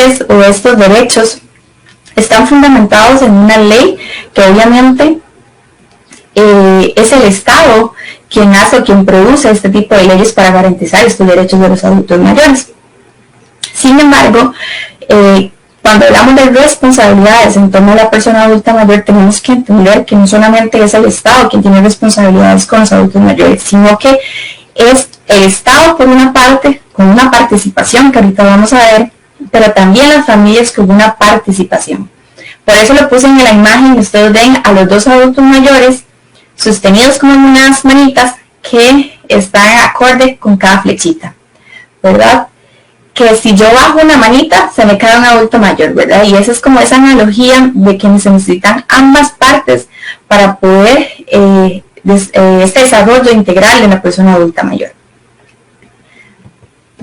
deberes o estos derechos están fundamentados en una ley que obviamente es el Estado quien hace o quien produce este tipo de leyes para garantizar estos derechos de los adultos mayores. Sin embargo, cuando hablamos de responsabilidades en torno a la persona adulta mayor, tenemos que entender que no solamente es el Estado quien tiene responsabilidades con los adultos mayores, sino que es el Estado por una parte, con una participación que ahorita vamos a ver, pero también las familias con una participación. Por eso lo puse en la imagen, ustedes ven a los dos adultos mayores sostenidos como unas manitas que están acorde con cada flechita, ¿verdad? Que si yo bajo una manita, se me cae un adulto mayor, ¿verdad? Y esa es como esa analogía de que se necesitan ambas partes para poder este desarrollo integral de la persona adulta mayor.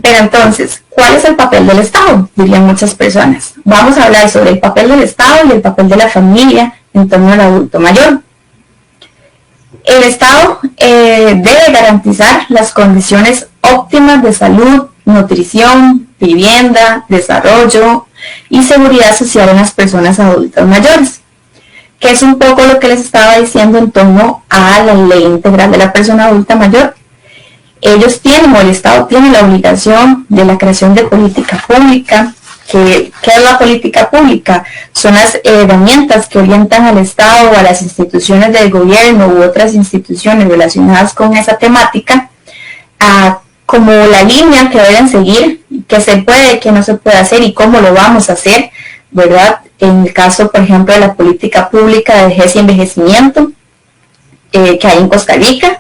Pero entonces, ¿cuál es el papel del Estado? Dirían muchas personas. Vamos a hablar sobre el papel del Estado y el papel de la familia en torno al adulto mayor. El Estado debe garantizar las condiciones óptimas de salud, nutrición, vivienda, desarrollo y seguridad social en las personas adultas mayores, que es un poco lo que les estaba diciendo en torno a la ley integral de la persona adulta mayor. Ellos tienen, o el Estado tiene la obligación de la creación de política pública. ¿Qué es la política pública? Son las herramientas que orientan al Estado o a las instituciones del gobierno u otras instituciones relacionadas con esa temática, como la línea que deben seguir, qué se puede, qué no se puede hacer y cómo lo vamos a hacer, ¿verdad? En el caso, por ejemplo, de la política pública de vejez y envejecimiento que hay en Costa Rica,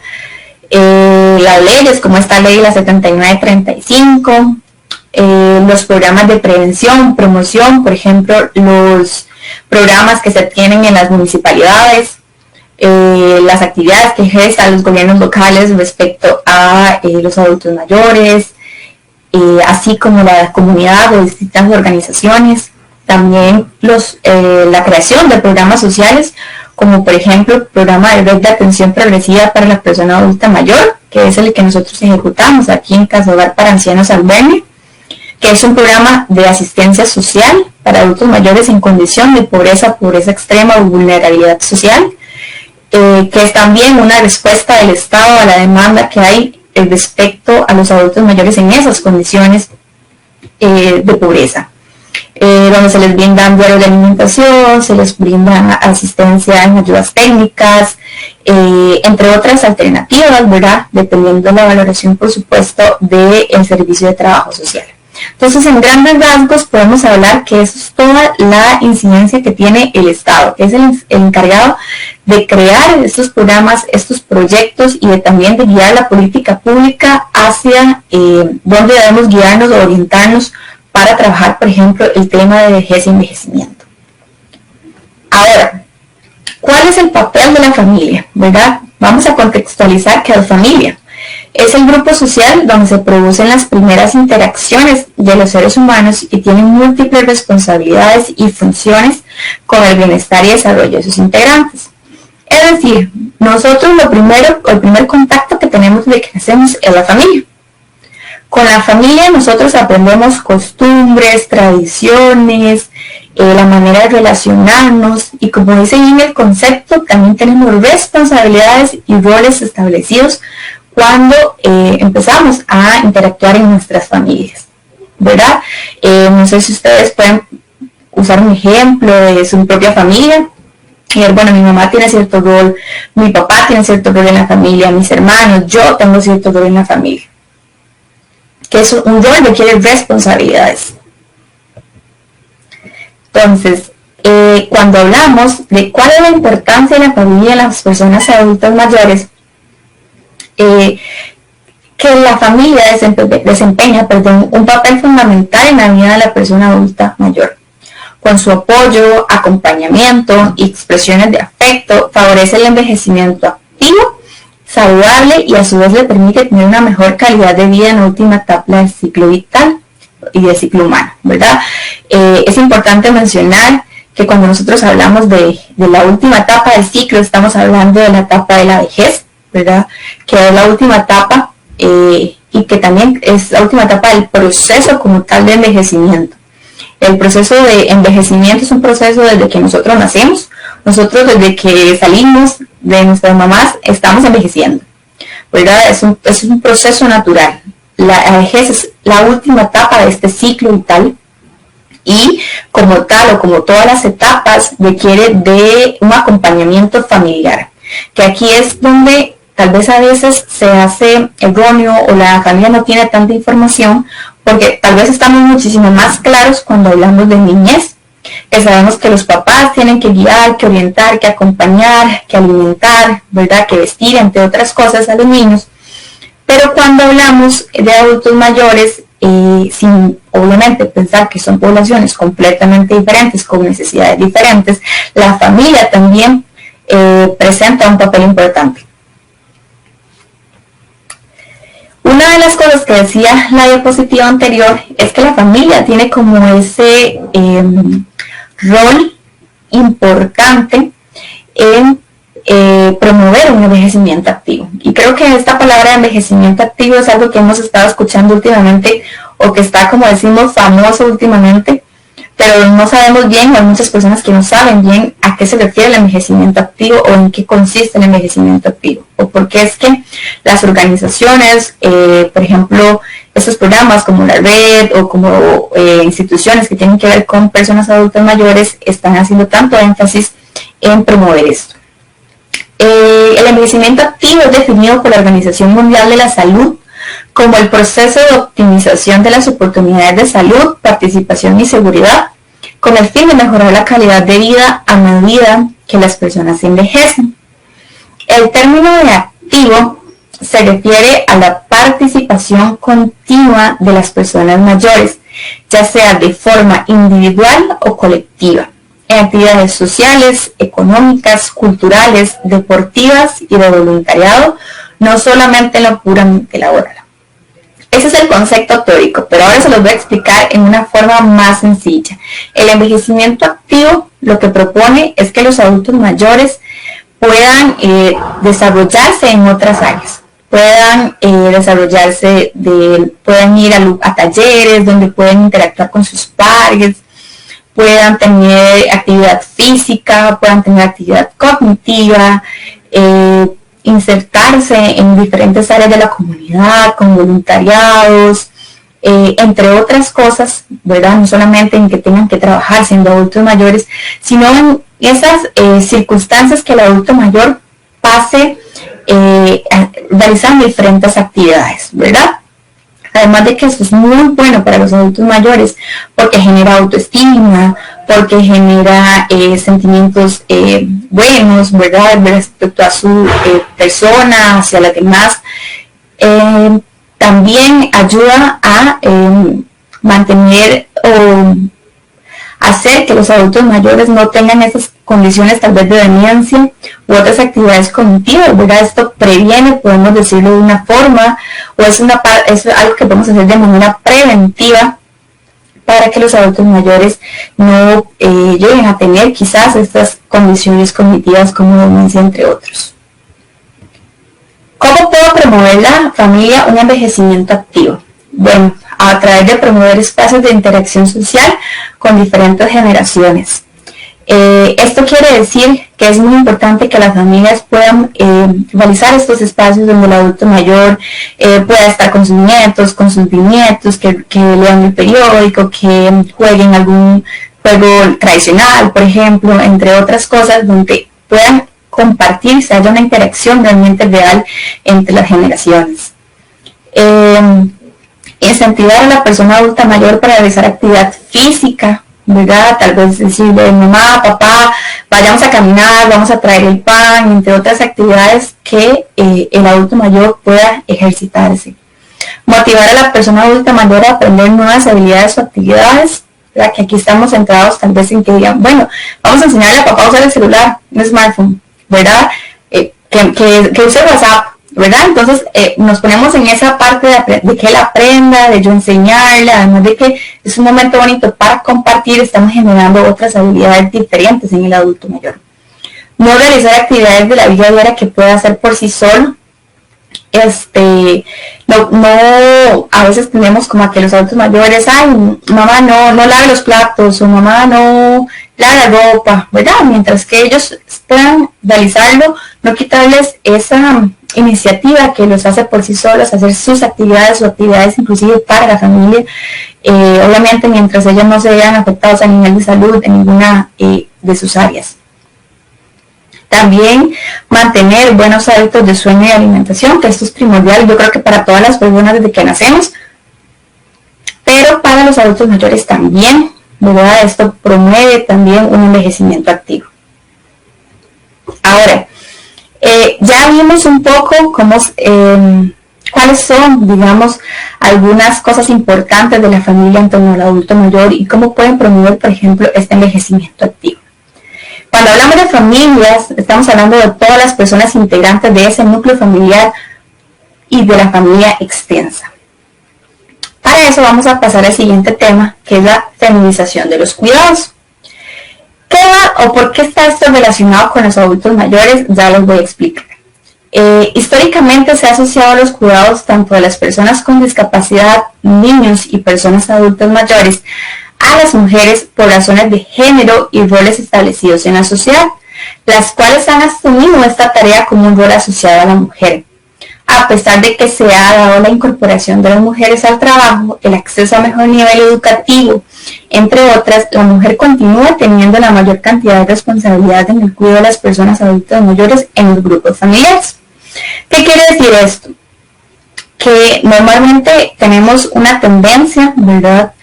las leyes como esta ley, la 7935, los programas de prevención, promoción, por ejemplo, los programas que se tienen en las municipalidades, las actividades que ejercen los gobiernos locales respecto a los adultos mayores, así como la comunidad de distintas organizaciones, también la creación de programas sociales, como por ejemplo el programa de red de atención progresiva para la persona adulta mayor, que es el que nosotros ejecutamos aquí en Casa Hogar para Ancianos Alberni, que es un programa de asistencia social para adultos mayores en condición de pobreza extrema o vulnerabilidad social, que es también una respuesta del Estado a la demanda que hay respecto a los adultos mayores en esas condiciones de pobreza, donde se les brindan diarios de alimentación, se les brinda asistencia en ayudas técnicas, entre otras alternativas, ¿verdad? Dependiendo de la valoración, por supuesto, del servicio de trabajo social. Entonces, en grandes rasgos, podemos hablar que eso es toda la incidencia que tiene el Estado, que es el encargado de crear estos programas, estos proyectos y también de guiar la política pública hacia dónde debemos guiarnos o orientarnos para trabajar, por ejemplo, el tema de vejez y envejecimiento. Ahora, ¿cuál es el papel de la familia? ¿Verdad? Vamos a contextualizar que la familia es el grupo social donde se producen las primeras interacciones de los seres humanos y tienen múltiples responsabilidades y funciones con el bienestar y desarrollo de sus integrantes. Es decir, nosotros el primer contacto que tenemos de que nacemos es la familia. Con la familia nosotros aprendemos costumbres, tradiciones, la manera de relacionarnos y, como dice en el concepto, también tenemos responsabilidades y roles establecidos cuando empezamos a interactuar en nuestras familias, ¿verdad? No sé si ustedes pueden usar un ejemplo de su propia familia. Bueno, mi mamá tiene cierto rol, mi papá tiene cierto rol en la familia, mis hermanos, yo tengo cierto rol en la familia. Que es un rol que requiere responsabilidades. Entonces, cuando hablamos de cuál es la importancia de la familia en las personas adultas mayores, que la familia desempeña un papel fundamental en la vida de la persona adulta mayor. Con su apoyo, acompañamiento y expresiones de afecto, favorece el envejecimiento activo, saludable y a su vez le permite tener una mejor calidad de vida en la última etapa del ciclo vital y del ciclo humano, ¿verdad? Es importante mencionar que cuando nosotros hablamos de la última etapa del ciclo, estamos hablando de la etapa de la vejez, ¿verdad? Que es la última etapa y que también es la última etapa del proceso como tal de envejecimiento. El proceso de envejecimiento es un proceso desde que nosotros nacemos. Nosotros desde que salimos de nuestras mamás estamos envejeciendo, ¿verdad? Es un proceso natural. La vejez es la última etapa de este ciclo vital y como tal o como todas las etapas requiere de un acompañamiento familiar, que aquí es donde tal vez a veces se hace erróneo o la familia no tiene tanta información, porque tal vez estamos muchísimo más claros cuando hablamos de niñez, que sabemos que los papás tienen que guiar, que orientar, que acompañar, que alimentar, ¿verdad?, que vestir, entre otras cosas, a los niños. Pero cuando hablamos de adultos mayores, sin obviamente pensar que son poblaciones completamente diferentes, con necesidades diferentes, la familia también presenta un papel importante. Una de las cosas que decía la diapositiva anterior es que la familia tiene como ese rol importante en promover un envejecimiento activo. Y creo que esta palabra de envejecimiento activo es algo que hemos estado escuchando últimamente, o que está, como decimos, famoso últimamente, pero no sabemos bien, o hay muchas personas que no saben bien a qué se refiere el envejecimiento activo o en qué consiste el envejecimiento activo, o por qué es que las organizaciones, por ejemplo, estos programas como la red o como instituciones que tienen que ver con personas adultas mayores están haciendo tanto énfasis en promover esto. El envejecimiento activo es definido por la Organización Mundial de la Salud como el proceso de optimización de las oportunidades de salud, participación y seguridad, con el fin de mejorar la calidad de vida a medida que las personas envejecen. El término de activo se refiere a la participación continua de las personas mayores, ya sea de forma individual o colectiva, en actividades sociales, económicas, culturales, deportivas y de voluntariado, no solamente en lo puramente laboral. Ese es el concepto teórico, pero ahora se los voy a explicar en una forma más sencilla. El envejecimiento activo lo que propone es que los adultos mayores puedan desarrollarse en otras áreas, puedan desarrollarse, puedan ir a talleres donde pueden interactuar con sus pares, puedan tener actividad física, puedan tener actividad cognitiva, insertarse en diferentes áreas de la comunidad, con voluntariados, entre otras cosas, ¿verdad? No solamente en que tengan que trabajar siendo adultos mayores, sino en esas circunstancias que el adulto mayor pase realizando diferentes actividades, ¿verdad? Además de que eso es muy bueno para los adultos mayores porque genera autoestima, porque genera sentimientos buenos, ¿verdad?, respecto a su persona, hacia las demás. También ayuda a mantener o hacer que los adultos mayores no tengan esas condiciones tal vez de demencia u otras actividades cognitivas, ¿verdad? Esto previene, podemos decirlo de una forma, o es algo que podemos hacer de manera preventiva para que los adultos mayores no lleguen a tener quizás estas condiciones cognitivas como demencia, entre otros. ¿Cómo puedo promover la familia un envejecimiento activo? Bueno, a través de promover espacios de interacción social con diferentes generaciones. Esto quiere decir que es muy importante que las familias puedan realizar estos espacios donde el adulto mayor pueda estar con sus nietos, con sus bisnietos, que lean el periódico, que jueguen algún juego tradicional, por ejemplo, entre otras cosas, donde puedan compartir, se haya una interacción realmente real entre las generaciones. Incentivar a la persona adulta mayor para realizar actividad física, ¿verdad? Tal vez decirle, mamá, papá, vayamos a caminar, vamos a traer el pan, entre otras actividades que el adulto mayor pueda ejercitarse. Motivar a la persona adulta mayor a aprender nuevas habilidades o actividades, ¿verdad? Que aquí estamos centrados tal vez en que digan, bueno, vamos a enseñarle a papá a usar el celular, un smartphone, ¿verdad? Que use WhatsApp, ¿verdad? Entonces nos ponemos en esa parte de que él aprenda, de yo enseñarle, además de que es un momento bonito para compartir, estamos generando otras habilidades diferentes en el adulto mayor. No realizar actividades de la vida diaria que pueda hacer por sí solo, a veces tenemos como a que los adultos mayores, ay, mamá no lave los platos, o mamá no lave la ropa, ¿verdad? Mientras que ellos puedan realizarlo, no quitarles esa iniciativa que los hace por sí solos, hacer sus actividades o actividades inclusive para la familia, obviamente mientras ellos no se vean afectados a nivel de salud en ninguna de sus áreas. También mantener buenos hábitos de sueño y alimentación, que esto es primordial, yo creo que para todas las personas desde que nacemos, pero para los adultos mayores también, ¿verdad? Esto promueve también un envejecimiento activo. Ahora, ya vimos un poco cuáles son, digamos, algunas cosas importantes de la familia en torno al adulto mayor y cómo pueden promover, por ejemplo, este envejecimiento activo. Cuando hablamos de familias, estamos hablando de todas las personas integrantes de ese núcleo familiar y de la familia extensa. Para eso vamos a pasar al siguiente tema, que es la feminización de los cuidados. ¿Qué va o por qué está esto relacionado con los adultos mayores? Ya los voy a explicar. Históricamente se ha asociado a los cuidados tanto de las personas con discapacidad, niños y personas adultas mayores a las mujeres por razones de género y roles establecidos en la sociedad, las cuales han asumido esta tarea como un rol asociado a la mujer. A pesar de que se ha dado la incorporación de las mujeres al trabajo, el acceso a mejor nivel educativo, entre otras, la mujer continúa teniendo la mayor cantidad de responsabilidad en el cuidado de las personas adultas mayores en los grupos familiares. ¿Qué quiere decir esto? Que normalmente tenemos una tendencia, ¿verdad?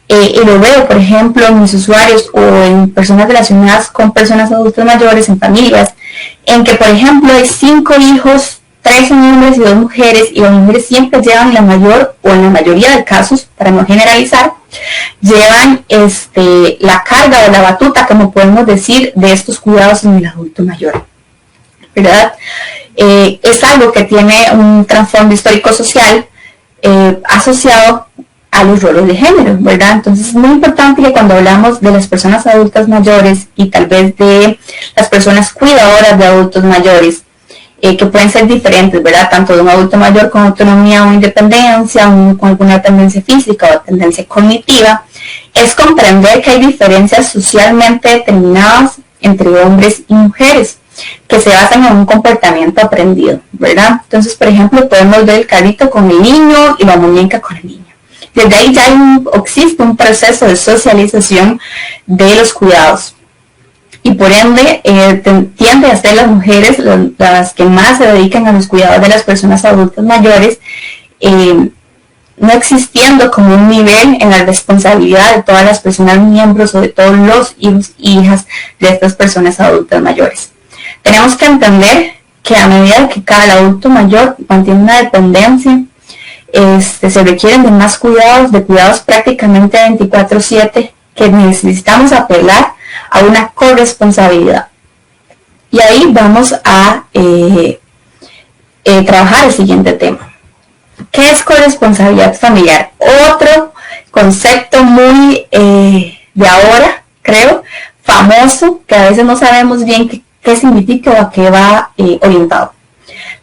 Y lo veo, por ejemplo, en mis usuarios o en personas relacionadas con personas adultas mayores, en familias, en que, por ejemplo, hay 5 hijos, 3 son hombres y 2 mujeres, y las mujeres siempre llevan la mayor, o en la mayoría de casos, para no generalizar, llevan la carga o la batuta, como podemos decir, de estos cuidados en el adulto mayor, ¿verdad? Es algo que tiene un trasfondo histórico-social asociado a los roles de género, ¿verdad? Entonces es muy importante que cuando hablamos de las personas adultas mayores y tal vez de las personas cuidadoras de adultos mayores, que pueden ser diferentes, ¿verdad? Tanto de un adulto mayor con autonomía o independencia, con alguna tendencia física o tendencia cognitiva, es comprender que hay diferencias socialmente determinadas entre hombres y mujeres, que se basan en un comportamiento aprendido, ¿verdad? Entonces, por ejemplo, podemos ver el carrito con el niño y la muñeca con el niño. Desde ahí ya existe un proceso de socialización de los cuidados. Y por ende, tiende a ser las mujeres las que más se dedican a los cuidados de las personas adultas mayores, no existiendo como un nivel en la responsabilidad de todas las personas miembros o de todos los hijos e hijas de estas personas adultas mayores. Tenemos que entender que a medida que cada adulto mayor mantiene una dependencia, se requieren de más cuidados, de cuidados prácticamente 24/7, que necesitamos apelar a una corresponsabilidad. Y ahí vamos a trabajar el siguiente tema. ¿Qué es corresponsabilidad familiar? Otro concepto muy de ahora, creo, famoso, que a veces no sabemos bien qué significa o a qué va orientado.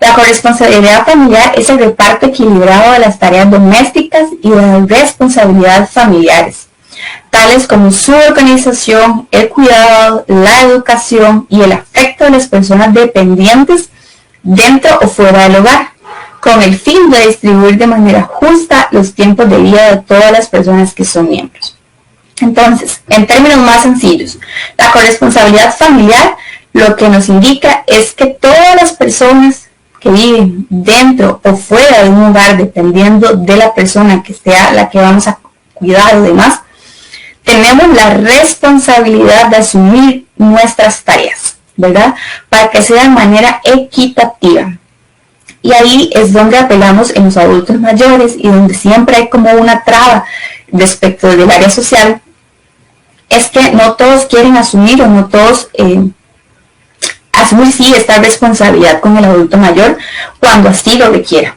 La corresponsabilidad familiar es el reparto equilibrado de las tareas domésticas y de las responsabilidades familiares, tales como su organización, el cuidado, la educación y el afecto de las personas dependientes dentro o fuera del hogar, con el fin de distribuir de manera justa los tiempos de vida de todas las personas que son miembros. Entonces, en términos más sencillos, la corresponsabilidad familiar lo que nos indica es que todas las personas que viven dentro o fuera de un hogar, dependiendo de la persona que sea la que vamos a cuidar o demás, tenemos la responsabilidad de asumir nuestras tareas, ¿verdad? Para que sea de manera equitativa. Y ahí es donde apelamos en los adultos mayores y donde siempre hay como una traba respecto del área social, es que no todos quieren asumir o no todos asumir sí esta responsabilidad con el adulto mayor cuando así lo requiera.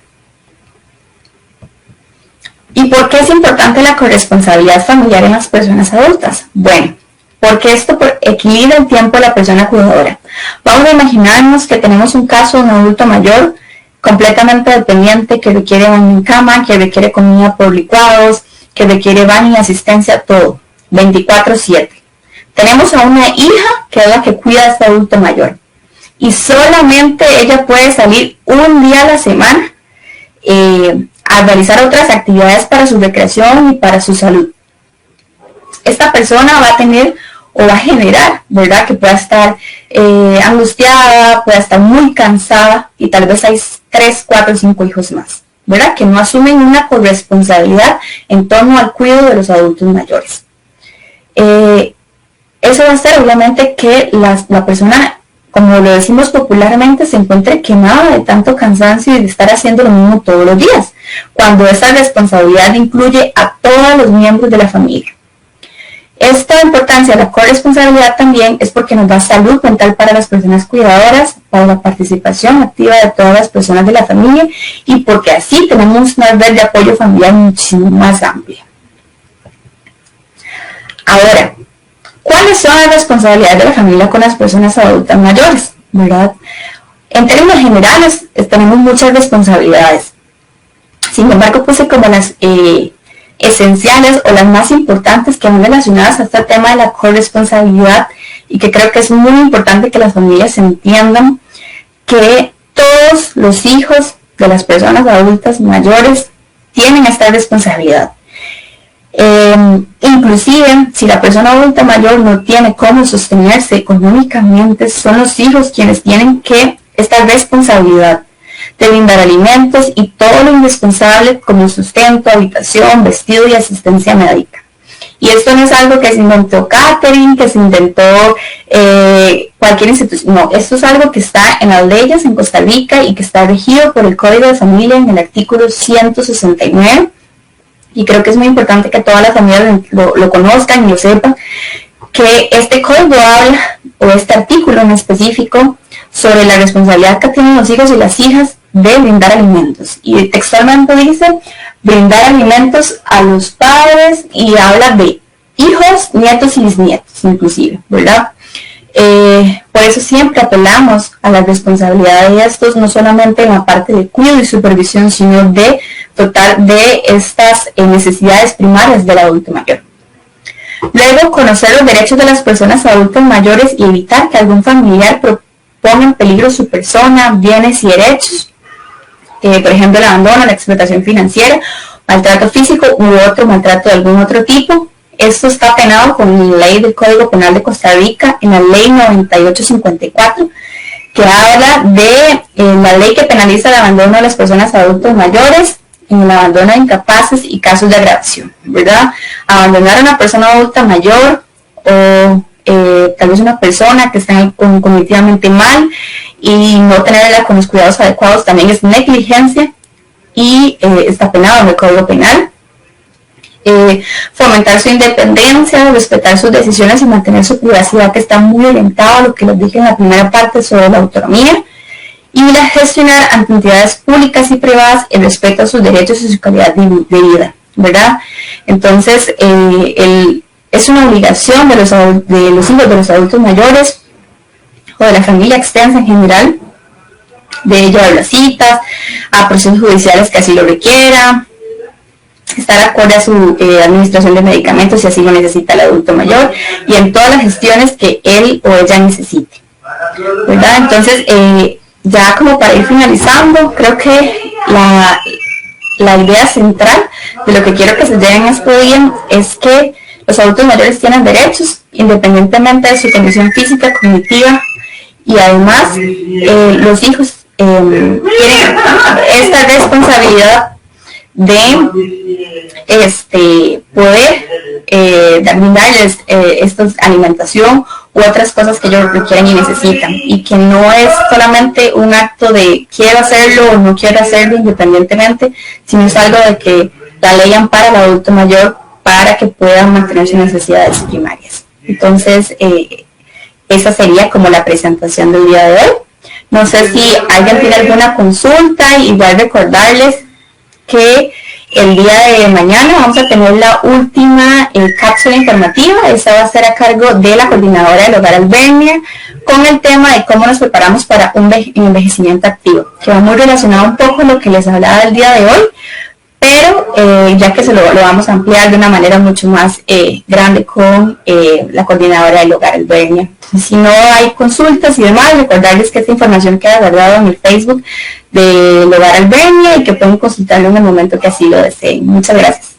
¿Y por qué es importante la corresponsabilidad familiar en las personas adultas? Bueno, porque esto equilibra el tiempo de la persona cuidadora. Vamos a imaginarnos que tenemos un caso de un adulto mayor completamente dependiente, que requiere baño en cama, que requiere comida por licuados, que requiere baño y asistencia, todo, 24/7. Tenemos a una hija que es la que cuida a este adulto mayor y solamente ella puede salir un día a la semana a realizar otras actividades para su recreación y para su salud. Esta persona va a tener o va a generar, ¿verdad? Que pueda estar angustiada, pueda estar muy cansada y tal vez hay 3, 4, 5 hijos más, ¿verdad? Que no asumen una corresponsabilidad en torno al cuidado de los adultos mayores. Eso va a hacer obviamente que la persona, como lo decimos popularmente, se encuentre quemada de tanto cansancio y de estar haciendo lo mismo todos los días, cuando esa responsabilidad incluye a todos los miembros de la familia. Esta importancia de la corresponsabilidad también es porque nos da salud mental para las personas cuidadoras, para la participación activa de todas las personas de la familia y porque así tenemos una red de apoyo familiar muchísimo más amplia. Ahora, ¿cuáles son las responsabilidades de la familia con las personas adultas mayores? ¿Verdad? En términos generales, tenemos muchas responsabilidades. Sin embargo, puse como las esenciales o las más importantes que van relacionadas a este tema de la corresponsabilidad y que creo que es muy importante que las familias entiendan que todos los hijos de las personas adultas mayores tienen esta responsabilidad. Inclusive si la persona adulta mayor no tiene cómo sostenerse económicamente, son los hijos quienes tienen que esta responsabilidad de brindar alimentos y todo lo indispensable como sustento, habitación, vestido y asistencia médica. Y esto no es algo que se inventó Catherine, que se inventó cualquier institución, no, esto es algo que está en las leyes en Costa Rica y que está regido por el Código de Familia en el artículo 169. Y creo que es muy importante que todas las familias lo conozcan y lo sepan, que este código habla, o este artículo en específico, sobre la responsabilidad que tienen los hijos y las hijas de brindar alimentos. Y textualmente dice, brindar alimentos a los padres, y habla de hijos, nietos y bisnietos, inclusive, ¿verdad? Por eso siempre apelamos a la responsabilidad de estos, no solamente en la parte de cuidado y supervisión, sino de dotar de estas necesidades primarias del adulto mayor. Luego, conocer los derechos de las personas adultas mayores y evitar que algún familiar ponga en peligro su persona, bienes y derechos. Por ejemplo, el abandono, la explotación financiera, maltrato físico u otro maltrato de algún otro tipo. Esto está penado con la ley del Código Penal de Costa Rica, en la ley 9854, que habla de la ley que penaliza el abandono de las personas adultos mayores, en el abandono de incapaces y casos de agravación, ¿verdad? Abandonar a una persona adulta mayor o tal vez una persona que está cognitivamente mal y no tenerla con los cuidados adecuados también es negligencia y está penado en el Código Penal. Fomentar su independencia, respetar sus decisiones y mantener su privacidad, que está muy orientado a lo que les dije en la primera parte sobre la autonomía, y la gestionar ante entidades públicas y privadas el respeto a sus derechos y su calidad de vida, ¿verdad? Entonces, es una obligación de los hijos de los adultos mayores o de la familia extensa en general de llevar las citas a procesos judiciales que así lo requieran, estar acorde a su administración de medicamentos si así lo necesita el adulto mayor y en todas las gestiones que él o ella necesite, ¿verdad? Entonces, ya como para ir finalizando, creo que la idea central de lo que quiero que se lleve en este día es que los adultos mayores tienen derechos independientemente de su condición física, cognitiva, y además los hijos tienen esta responsabilidad de poder brindarles alimentación u otras cosas que ellos requieren y necesitan, y que no es solamente un acto de quiero hacerlo o no quiero hacerlo independientemente, sino es algo de que la ley ampara al adulto mayor para que puedan mantener sus necesidades primarias. Entonces, esa sería como la presentación del día de hoy. No sé si alguien tiene alguna consulta, igual recordarles que El día de mañana vamos a tener la última cápsula informativa. Esa va a ser a cargo de la coordinadora del Hogar Albernia, con el tema de cómo nos preparamos para un envejecimiento activo, que va muy relacionado un poco con lo que les hablaba el día de hoy, pero ya que lo vamos a ampliar de una manera mucho más grande con la coordinadora del Hogar Albernia. Si no hay consultas y demás, recordarles que esta información queda guardada en el Facebook del Hogar Albernia y que pueden consultarlo en el momento que así lo deseen. Muchas gracias.